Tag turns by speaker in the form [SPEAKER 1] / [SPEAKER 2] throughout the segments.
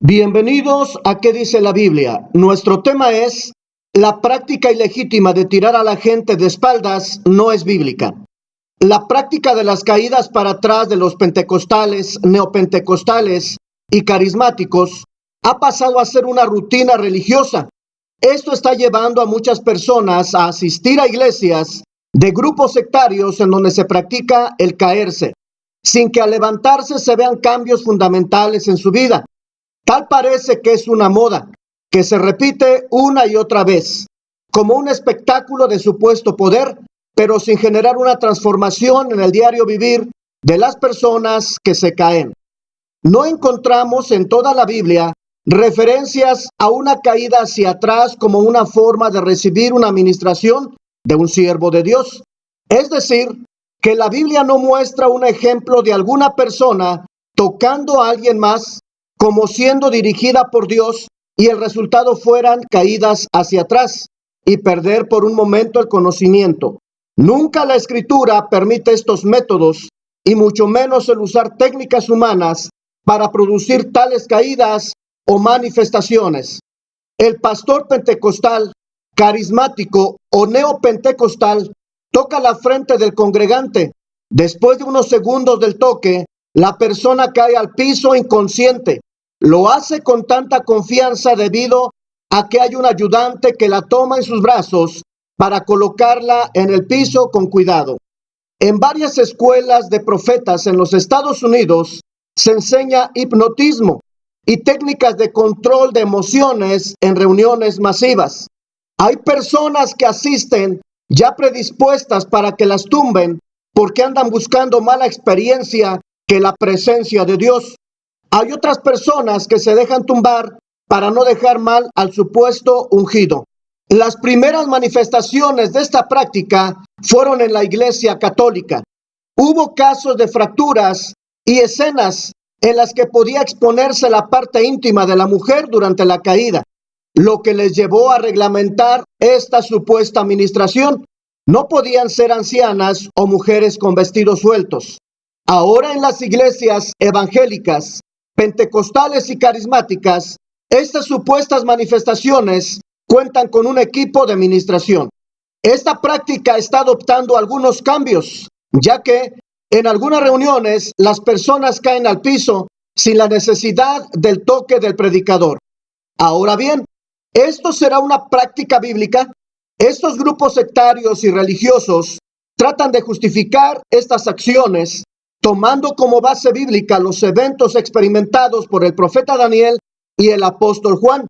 [SPEAKER 1] Bienvenidos a ¿Qué dice la Biblia? Nuestro tema es: la práctica ilegítima de tirar a la gente de espaldas no es bíblica. La práctica de las caídas para atrás de los pentecostales, neopentecostales y carismáticos ha pasado a ser una rutina religiosa. Esto está llevando a muchas personas a asistir a iglesias de grupos sectarios en donde se practica el caerse, sin que al levantarse se vean cambios fundamentales en su vida. Tal parece que es una moda, que se repite una y otra vez, como un espectáculo de supuesto poder, pero sin generar una transformación en el diario vivir de las personas que se caen. No encontramos en toda la Biblia referencias a una caída hacia atrás como una forma de recibir una administración de un siervo de Dios. Es decir, que la Biblia no muestra un ejemplo de alguna persona tocando a alguien más como siendo dirigida por Dios y el resultado fueran caídas hacia atrás y perder por un momento el conocimiento. Nunca la Escritura permite estos métodos y mucho menos el usar técnicas humanas para producir tales caídas o manifestaciones. El pastor pentecostal, carismático o neopentecostal toca la frente del congregante. Después de unos segundos del toque, la persona cae al piso inconsciente. Lo hace con tanta confianza debido a que hay un ayudante que la toma en sus brazos para colocarla en el piso con cuidado. En varias escuelas de profetas en los Estados Unidos se enseña hipnotismo y técnicas de control de emociones en reuniones masivas. Hay personas que asisten ya predispuestas para que las tumben porque andan buscando mala experiencia que la presencia de Dios. Hay otras personas que se dejan tumbar para no dejar mal al supuesto ungido. Las primeras manifestaciones de esta práctica fueron en la Iglesia Católica. Hubo casos de fracturas y escenas en las que podía exponerse la parte íntima de la mujer durante la caída, lo que les llevó a reglamentar esta supuesta administración. No podían ser ancianas o mujeres con vestidos sueltos. Ahora en las iglesias evangélicas, pentecostales y carismáticas, estas supuestas manifestaciones cuentan con un equipo de administración. Esta práctica está adoptando algunos cambios, ya que en algunas reuniones las personas caen al piso sin la necesidad del toque del predicador. Ahora bien, ¿esto será una práctica bíblica? Estos grupos sectarios y religiosos tratan de justificar estas acciones tomando como base bíblica los eventos experimentados por el profeta Daniel y el apóstol Juan.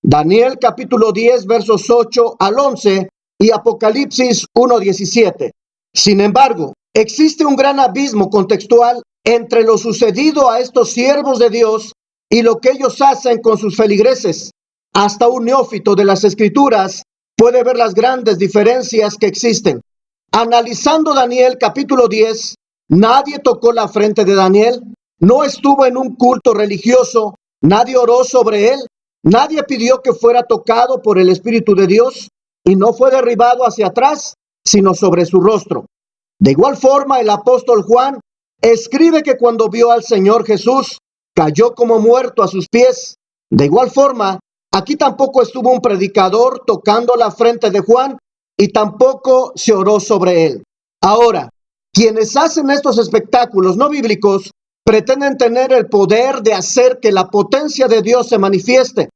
[SPEAKER 1] Daniel capítulo 10 versos 8 al 11 y Apocalipsis 1:17. Sin embargo, existe un gran abismo contextual entre lo sucedido a estos siervos de Dios y lo que ellos hacen con sus feligreses. Hasta un neófito de las Escrituras puede ver las grandes diferencias que existen. Analizando Daniel capítulo 10, nadie tocó la frente de Daniel, no estuvo en un culto religioso, nadie oró sobre él, nadie pidió que fuera tocado por el Espíritu de Dios y no fue derribado hacia atrás, sino sobre su rostro. De igual forma, el apóstol Juan escribe que cuando vio al Señor Jesús, cayó como muerto a sus pies. De igual forma, aquí tampoco estuvo un predicador tocando la frente de Juan y tampoco se oró sobre él. Ahora, quienes hacen estos espectáculos no bíblicos pretenden tener el poder de hacer que la potencia de Dios se manifieste,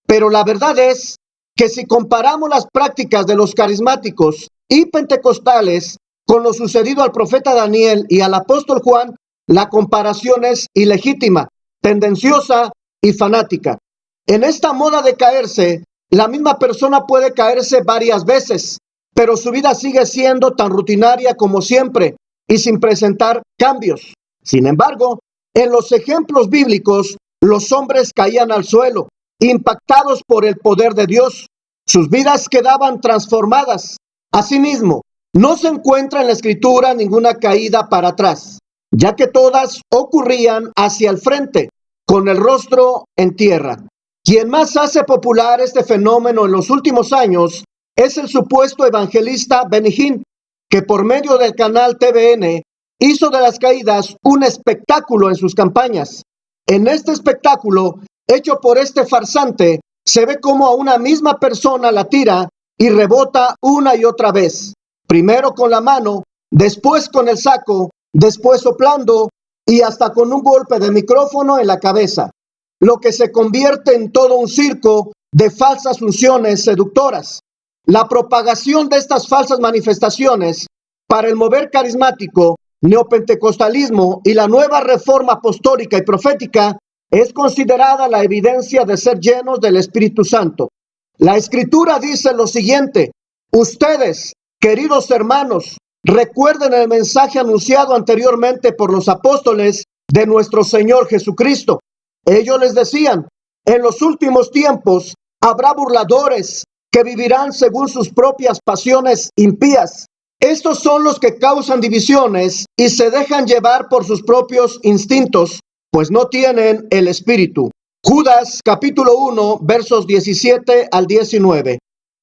[SPEAKER 1] pero la verdad es que si comparamos las prácticas de los carismáticos y pentecostales con lo sucedido al profeta Daniel y al apóstol Juan, la comparación es ilegítima, tendenciosa y fanática. En esta moda de caerse, la misma persona puede caerse varias veces, pero su vida sigue siendo tan rutinaria como siempre y sin presentar cambios. Sin embargo, en los ejemplos bíblicos, los hombres caían al suelo, impactados por el poder de Dios. Sus vidas quedaban transformadas. Asimismo, no se encuentra en la Escritura ninguna caída para atrás, ya que todas ocurrían hacia el frente, con el rostro en tierra. Quien más hace popular este fenómeno en los últimos años es el supuesto evangelista Benny Hinn, que por medio del canal TVN hizo de las caídas un espectáculo en sus campañas. En este espectáculo hecho por este farsante, se ve como a una misma persona la tira y rebota una y otra vez. Primero con la mano, después con el saco, después soplando y hasta con un golpe de micrófono en la cabeza, lo que se convierte en todo un circo de falsas unciones seductoras. La propagación de estas falsas manifestaciones para el mover carismático, neopentecostalismo y la nueva reforma apostólica y profética es considerada la evidencia de ser llenos del Espíritu Santo. La Escritura dice lo siguiente: ustedes, queridos hermanos, recuerden el mensaje anunciado anteriormente por los apóstoles de nuestro Señor Jesucristo. Ellos les decían: en los últimos tiempos habrá burladores que vivirán según sus propias pasiones impías. Estos son los que causan divisiones y se dejan llevar por sus propios instintos, pues no tienen el Espíritu. Judas capítulo 1, versos 17 al 19.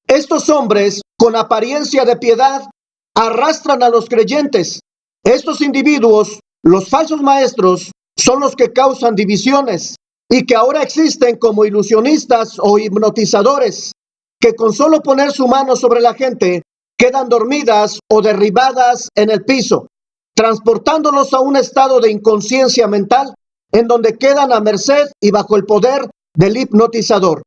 [SPEAKER 1] Estos hombres, con apariencia de piedad, arrastran a los creyentes. Estos individuos, los falsos maestros, son los que causan divisiones y que ahora existen como ilusionistas o hipnotizadores, que con solo poner su mano sobre la gente quedan dormidas o derribadas en el piso, transportándolos a un estado de inconsciencia mental en donde quedan a merced y bajo el poder del hipnotizador.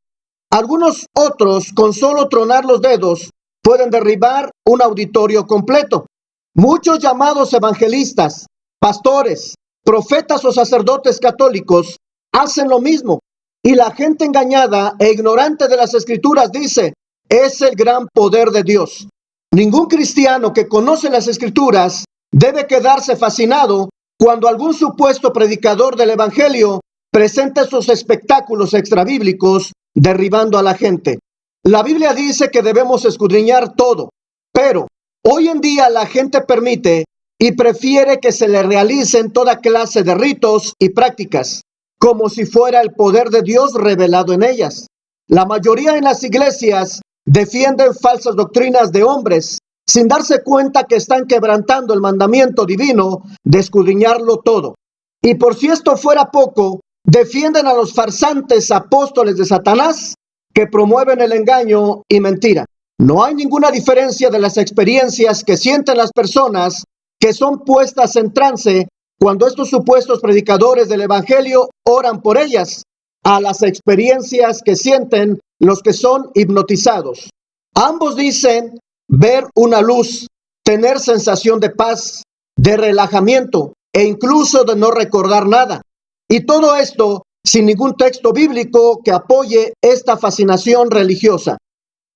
[SPEAKER 1] Algunos otros, con solo tronar los dedos, pueden derribar un auditorio completo. Muchos llamados evangelistas, pastores, profetas o sacerdotes católicos hacen lo mismo, y la gente engañada e ignorante de las Escrituras dice: es el gran poder de Dios. Ningún cristiano que conoce las Escrituras debe quedarse fascinado cuando algún supuesto predicador del Evangelio presenta sus espectáculos extrabíblicos derribando a la gente. La Biblia dice que debemos escudriñar todo, pero hoy en día la gente permite y prefiere que se le realicen toda clase de ritos y prácticas, como si fuera el poder de Dios revelado en ellas. La mayoría en las iglesias defienden falsas doctrinas de hombres, sin darse cuenta que están quebrantando el mandamiento divino de escudriñarlo todo. Y por si esto fuera poco, defienden a los farsantes apóstoles de Satanás que promueven el engaño y mentira. No hay ninguna diferencia de las experiencias que sienten las personas que son puestas en trance cuando estos supuestos predicadores del Evangelio oran por ellas, a las experiencias que sienten los que son hipnotizados. Ambos dicen ver una luz, tener sensación de paz, de relajamiento e incluso de no recordar nada. Y todo esto sin ningún texto bíblico que apoye esta fascinación religiosa.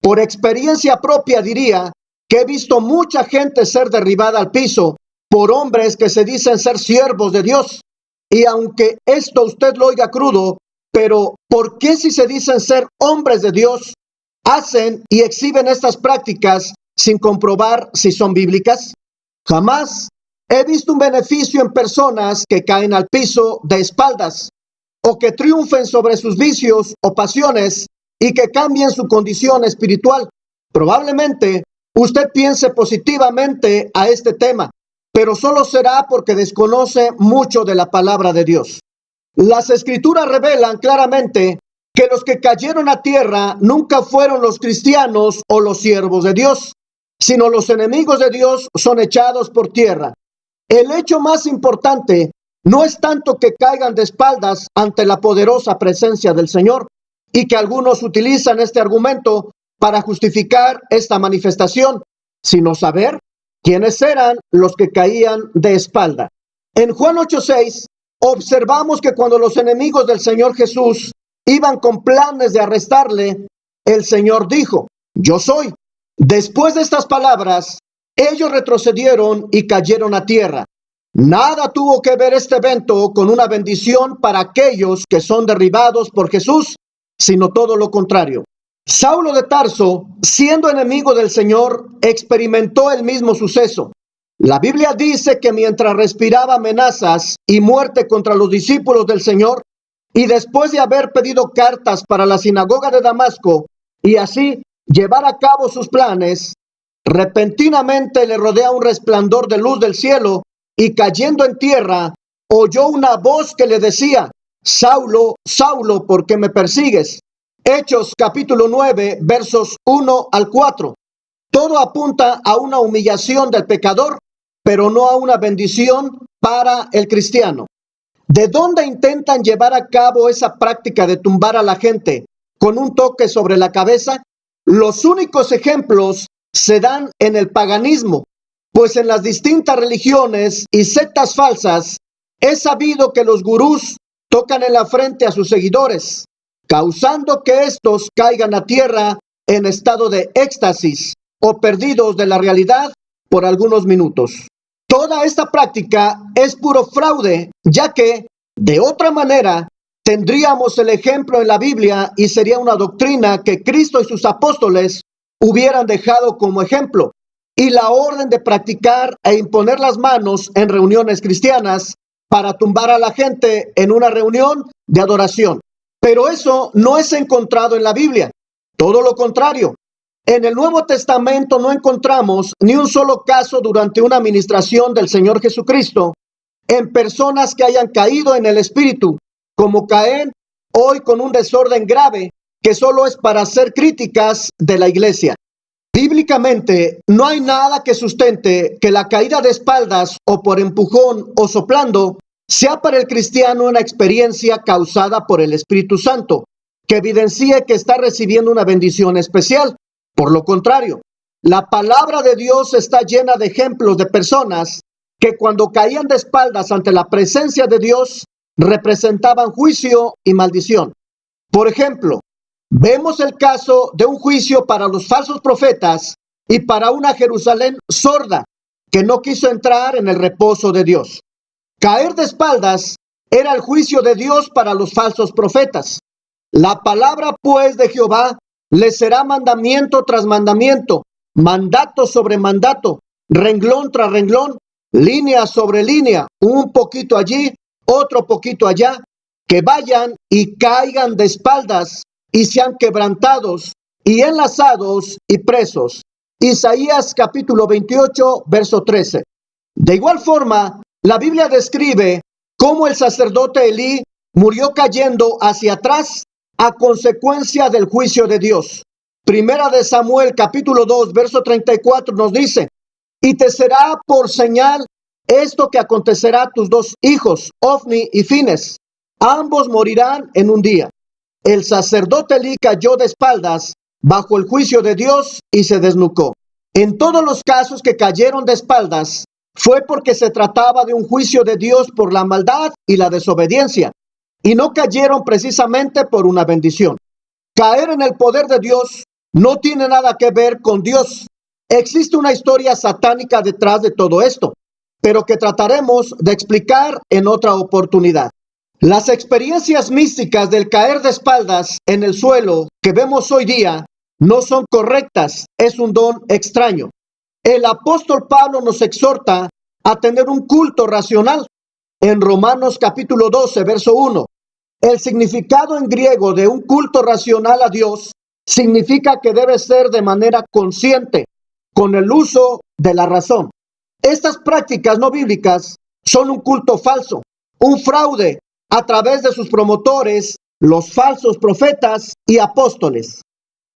[SPEAKER 1] Por experiencia propia diría que he visto mucha gente ser derribada al piso por hombres que se dicen ser siervos de Dios. Y aunque esto usted lo oiga crudo, pero ¿por qué si se dicen ser hombres de Dios, hacen y exhiben estas prácticas sin comprobar si son bíblicas? Jamás he visto un beneficio en personas que caen al piso de espaldas o que triunfen sobre sus vicios o pasiones y que cambien su condición espiritual. Probablemente usted piense positivamente a este tema, pero solo será porque desconoce mucho de la palabra de Dios. Las Escrituras revelan claramente que los que cayeron a tierra nunca fueron los cristianos o los siervos de Dios, sino los enemigos de Dios son echados por tierra. El hecho más importante no es tanto que caigan de espaldas ante la poderosa presencia del Señor, y que algunos utilizan este argumento para justificar esta manifestación, sino saber quiénes eran los que caían de espalda. En Juan 8:6 observamos que cuando los enemigos del Señor Jesús iban con planes de arrestarle, el Señor dijo: yo soy. Después de estas palabras, ellos retrocedieron y cayeron a tierra. Nada tuvo que ver este evento con una bendición para aquellos que son derribados por Jesús, sino todo lo contrario. Saulo de Tarso, siendo enemigo del Señor, experimentó el mismo suceso. La Biblia dice que mientras respiraba amenazas y muerte contra los discípulos del Señor, y después de haber pedido cartas para la sinagoga de Damasco, y así llevar a cabo sus planes, repentinamente le rodea un resplandor de luz del cielo, y cayendo en tierra, oyó una voz que le decía: Saulo, Saulo, ¿por qué me persigues? Hechos capítulo 9, versos 1 al 4. Todo apunta a una humillación del pecador, pero no a una bendición para el cristiano. ¿De dónde intentan llevar a cabo esa práctica de tumbar a la gente con un toque sobre la cabeza? Los únicos ejemplos se dan en el paganismo, pues en las distintas religiones y sectas falsas es sabido que los gurús tocan en la frente a sus seguidores, causando que estos caigan a tierra en estado de éxtasis o perdidos de la realidad por algunos minutos. Toda esta práctica es puro fraude, ya que, de otra manera, tendríamos el ejemplo en la Biblia y sería una doctrina que Cristo y sus apóstoles hubieran dejado como ejemplo, y la orden de practicar e imponer las manos en reuniones cristianas para tumbar a la gente en una reunión de adoración. Pero eso no es encontrado en la Biblia, todo lo contrario. En el Nuevo Testamento no encontramos ni un solo caso durante una administración del Señor Jesucristo en personas que hayan caído en el espíritu, como Caín, hoy con un desorden grave que solo es para hacer críticas de la iglesia. Bíblicamente, no hay nada que sustente que la caída de espaldas o por empujón o soplando sea para el cristiano una experiencia causada por el Espíritu Santo, que evidencie que está recibiendo una bendición especial. Por lo contrario, la palabra de Dios está llena de ejemplos de personas que cuando caían de espaldas ante la presencia de Dios, representaban juicio y maldición. Por ejemplo, vemos el caso de un juicio para los falsos profetas y para una Jerusalén sorda que no quiso entrar en el reposo de Dios. Caer de espaldas era el juicio de Dios para los falsos profetas. La palabra, pues, de Jehová les será mandamiento tras mandamiento, mandato sobre mandato, renglón tras renglón, línea sobre línea, un poquito allí, otro poquito allá, que vayan y caigan de espaldas y sean quebrantados y enlazados y presos. Isaías capítulo 28, verso 13. De igual forma, la Biblia describe cómo el sacerdote Elí murió cayendo hacia atrás a consecuencia del juicio de Dios. Primera de Samuel capítulo 2, verso 34 nos dice: y te será por señal esto que acontecerá a tus dos hijos, Ofni y Fines. Ambos morirán en un día. El sacerdote Elí cayó de espaldas bajo el juicio de Dios y se desnucó. En todos los casos que cayeron de espaldas, fue porque se trataba de un juicio de Dios por la maldad y la desobediencia, y no cayeron precisamente por una bendición. Caer en el poder de Dios no tiene nada que ver con Dios. Existe una historia satánica detrás de todo esto, pero que trataremos de explicar en otra oportunidad. Las experiencias místicas del caer de espaldas en el suelo que vemos hoy día no son correctas, es un don extraño. El apóstol Pablo nos exhorta a tener un culto racional. En Romanos capítulo 12, verso 1, el significado en griego de un culto racional a Dios significa que debe ser de manera consciente, con el uso de la razón. Estas prácticas no bíblicas son un culto falso, un fraude a través de sus promotores, los falsos profetas y apóstoles.